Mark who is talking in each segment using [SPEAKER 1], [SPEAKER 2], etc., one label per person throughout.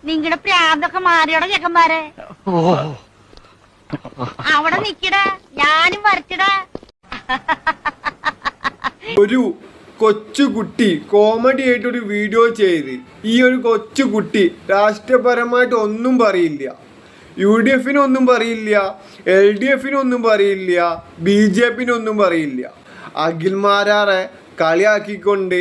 [SPEAKER 1] നിങ്ങളുടെ പ്രാന്തൊക്കെ മാറിയോടെ ചെക്കന്മാരെ. അവിടെ നിക്കടാ, ഞാനും വരച്ചടാ.
[SPEAKER 2] ഒരു കൊച്ചുകുട്ടി കോമഡി ആയിട്ടൊരു വീഡിയോ ചെയ്ത് ഈ ഒരു കൊച്ചുകുട്ടി രാഷ്ട്രീയപരമായിട്ട് ഒന്നും പറയില്ല, UDF ഒന്നും പറയില്ല, LDF ഒന്നും പറയില്ല, BJP ഒന്നും പറയില്ല. അഖിൽമാരാറെ കളിയാക്കിക്കൊണ്ട്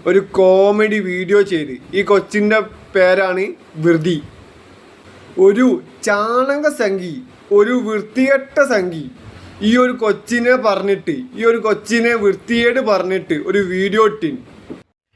[SPEAKER 2] ഒരു കോമഡി വീഡിയോ ചെയ്ത്. ഈ കൊച്ചിൻ്റെ പേരാണ് വൃതി. ഒരു ചാണക സംഖി, ഒരു വൃത്തികെട്ട സംഖി ഈ ഒരു കൊച്ചിനെ പറഞ്ഞിട്ട്, ഈ ഒരു കൊച്ചിനെ വൃത്തിയേട് പറഞ്ഞിട്ട് ഒരു വീഡിയോ ഇട്ടിൻ.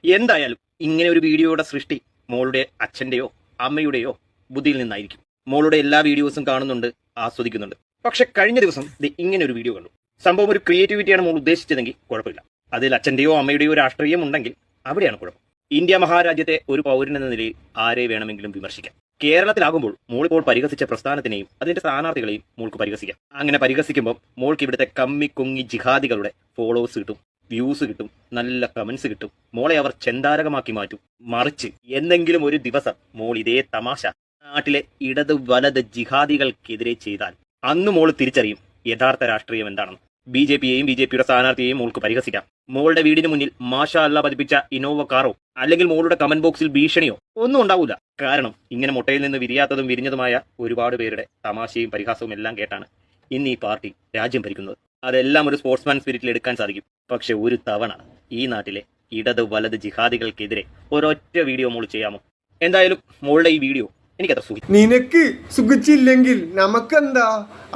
[SPEAKER 3] എന്തായാലും ഇങ്ങനെ ഒരു വീഡിയോയുടെ സൃഷ്ടി മോളുടെ അച്ഛൻ്റെയോ അമ്മയുടെയോ ബുദ്ധിയിൽ നിന്നായിരിക്കും. മോളുടെ എല്ലാ വീഡിയോസും കാണുന്നുണ്ട്, ആസ്വദിക്കുന്നുണ്ട്. പക്ഷെ കഴിഞ്ഞ ദിവസം ഇങ്ങനെ ഒരു വീഡിയോ കണ്ടു. സംഭവം ഒരു ക്രിയേറ്റിവിറ്റിയാണ് മോൾ ഉദ്ദേശിച്ചതെങ്കിൽ കുഴപ്പമില്ല. അതിൽ അച്ഛൻ്റെയോ അമ്മയുടെയോ രാഷ്ട്രീയം ഉണ്ടെങ്കിൽ അവിടെയാണ് കുഴപ്പം. ഇന്ത്യ മഹാരാജ്യത്തെ ഒരു പൗരൻ എന്ന നിലയിൽ ആരെ വേണമെങ്കിലും വിമർശിക്കാം. കേരളത്തിലാകുമ്പോൾ മോളിപ്പോൾ പരിഹസിച്ച പ്രസ്ഥാനത്തിനെയും അതിന്റെ സ്ഥാനാർത്ഥികളെയും മോൾക്ക് പരിഹസിക്കാം. അങ്ങനെ പരിഹസിക്കുമ്പോൾ മോൾക്ക് ഇവിടുത്തെ കമ്മി കൊങ്ങി ജിഹാദികളുടെ ഫോളോവേഴ്സ് കിട്ടും, വ്യൂസ് കിട്ടും, നല്ല കമന്റ്സ് കിട്ടും. മോളെ അവർ ചെന്താരകമാക്കി മാറ്റും. മറിച്ച് എന്തെങ്കിലും ഒരു ദിവസം മോൾ ഇതേ തമാശ നാട്ടിലെ ഇടത് വലത് ജിഹാദികൾക്കെതിരെ ചെയ്താൽ അന്ന് മോൾ തിരിച്ചറിയും യഥാർത്ഥ രാഷ്ട്രീയം എന്താണെന്ന്. BJPയെയും BJPയുടെ സ്ഥാനാർത്ഥിയെയും മോൾക്ക് പരിഹസിക്കാം. മോളുടെ വീടിന് മുന്നിൽ മാഷാ അല്ലാ പതിപ്പിച്ച ഇന്നോവ കാറോ അല്ലെങ്കിൽ മോളുടെ കമന്റ് ബോക്സിൽ ഭീഷണിയോ ഒന്നും ഉണ്ടാവില്ല. കാരണം ഇങ്ങനെ മുട്ടയിൽ നിന്ന് വിരിയാത്തതും വിരിഞ്ഞതുമായ ഒരുപാട് പേരുടെ തമാശയും പരിഹാസവും എല്ലാം കേട്ടാണ് ഇന്ന് ഈ പാർട്ടി രാജ്യം ഭരിക്കുന്നത്. അതെല്ലാം ഒരു സ്പോർട്സ്മാൻ സ്പിരിറ്റിൽ എടുക്കാൻ സാധിക്കും. പക്ഷെ ഒരു തവണ ഈ നാട്ടിലെ ഇടത് വലത് ജിഹാദികൾക്കെതിരെ ഒരൊറ്റ വീഡിയോ മോൾ ചെയ്യാമോ? എന്തായാലും മോളുടെ ഈ വീഡിയോ എനിക്കത്ര സുഖം.
[SPEAKER 2] നിനക്ക് സുഖിച്ചില്ലെങ്കിൽ നമുക്കെന്താ?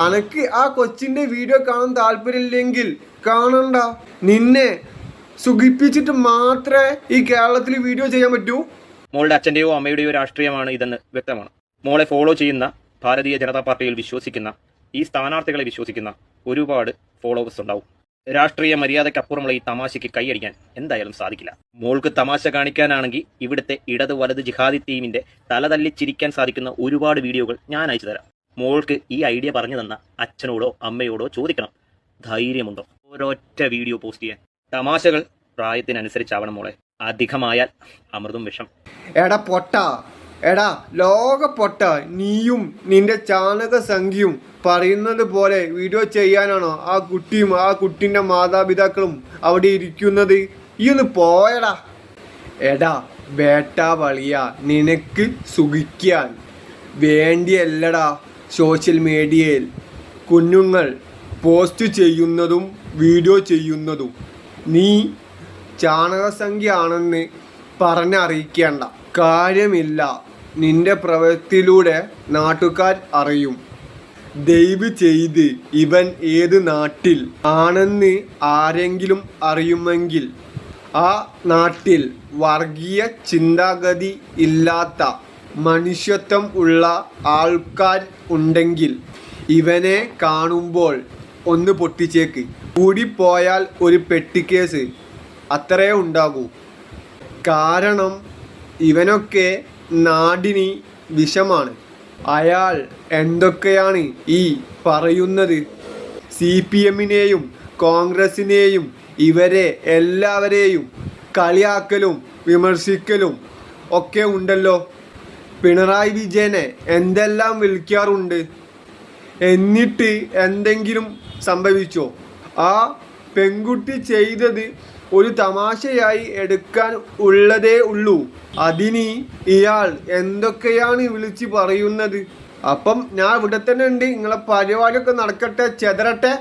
[SPEAKER 2] അനക്ക് ആ കൊച്ചിന്റെ വീഡിയോ കാണാൻ താല്പര്യമില്ലെങ്കിൽ കാണണ്ട. നിന്നെ സുഖിപ്പിച്ചിട്ട് മാത്രമേ ഈ കേരളത്തിൽ വീഡിയോ ചെയ്യാൻ പറ്റൂ.
[SPEAKER 3] മോളുടെ അച്ഛൻ്റെയോ അമ്മയുടെയോ രാഷ്ട്രീയമാണ് ഇതെന്ന് വ്യക്തമാണ്. മോളെ ഫോളോ ചെയ്യുന്ന, ഭാരതീയ ജനതാ പാർട്ടിയിൽ വിശ്വസിക്കുന്ന, ഈ സ്ഥാനാർത്ഥികളെ വിശ്വസിക്കുന്ന ഒരുപാട് ഫോളോവേഴ്സ് ഉണ്ടാവും. രാഷ്ട്രീയ മര്യാദയ്ക്കപ്പുറമുള്ള ഈ തമാശയ്ക്ക് കൈയടിക്കാൻ എന്തായാലും സാധിക്കില്ല. മോൾക്ക് തമാശ കാണിക്കാനാണെങ്കിൽ ഇവിടുത്തെ ഇടത് വലത് ജിഹാദി ടീമിന്റെ തലതല്ലിച്ചിരിക്കാൻ സാധിക്കുന്ന ഒരുപാട് വീഡിയോകൾ ഞാൻ അയച്ചു തരാം. മോൾക്ക് ഈ ഐഡിയ പറഞ്ഞു തന്ന അച്ഛനോടോ അമ്മയോടോ ചോദിക്കണം, ധൈര്യമുണ്ടോ ഒരൊറ്റ വീഡിയോ പോസ്റ്റ് ചെയ്യാൻ? തമാശകൾ പ്രായത്തിനനുസരിച്ചാവണം മോളെ. അധികമായാൽ അമൃതും വിഷം.
[SPEAKER 2] എടാ പൊട്ട, എടാ ലോക പൊട്ട, നീയും നിന്റെ ചാണക സംഖ്യയും പറയുന്നത് പോലെ വീഡിയോ ചെയ്യാനാണോ ആ കുട്ടിയും ആ കുട്ടിൻ്റെ മാതാപിതാക്കളും അവിടെ ഇരിക്കുന്നത്? ഈ ഒന്ന് പോയടാ. എടാ വേട്ട വളിയ, നിനക്ക് സുഖിക്കാൻ വേണ്ടിയല്ലടാ സോഷ്യൽ മീഡിയയിൽ കുഞ്ഞുങ്ങൾ പോസ്റ്റ് ചെയ്യുന്നതും വീഡിയോ ചെയ്യുന്നതും. നീ ചാണകസംഖ്യ ആണെന്ന് പറഞ്ഞറിയിക്കേണ്ട കാര്യമില്ല. നിന്റെ പ്രവൃത്തിയിലൂടെ നാട്ടുകാർ അറിയും. ദയവ് ചെയ്ത് ഇവൻ ഏത് നാട്ടിൽ ആണെന്ന് ആരെങ്കിലും അറിയുമെങ്കിൽ ആ നാട്ടിൽ വർഗീയ ചിന്താഗതി ഇല്ലാത്ത മനുഷ്യത്വം ഉള്ള ആൾക്കാർ ഉണ്ടെങ്കിൽ ഇവനെ കാണുമ്പോൾ ഒന്ന് പൊട്ടിച്ചേക്ക്. കൂടിപ്പോയാൽ ഒരു പെട്ടിക്കേസ് അത്രേ ഉണ്ടാകൂ. കാരണം ഇവനൊക്കെ നാടിന് വിഷമാണ്. അയാൾ എന്തൊക്കെയാണ് ഈ പറയുന്നത്? CPMനെയും കോൺഗ്രസിനെയും ഇവരെ എല്ലാവരെയും കളിയാക്കലും വിമർശിക്കലും ഒക്കെ ഉണ്ടല്ലോ. പിണറായി വിജയനെ എന്തെല്ലാം വിളിക്കാറുണ്ട്. എന്നിട്ട് എന്തെങ്കിലും സംഭവിച്ചോ? ആ പെൺകുട്ടി ചെയ്തത് ഒരു തമാശയായി എടുക്കാൻ ഉള്ളതേ ഉള്ളൂ. അതിന് ഇയാൾ എന്തൊക്കെയാണ് വിളിച്ച് പറയുന്നത്? അപ്പം ഞാൻ ഇവിടെ തന്നെ ഉണ്ട്. നിങ്ങളെ പരിപാടിയൊക്കെ നടക്കട്ടെ, ചെതറട്ടെ.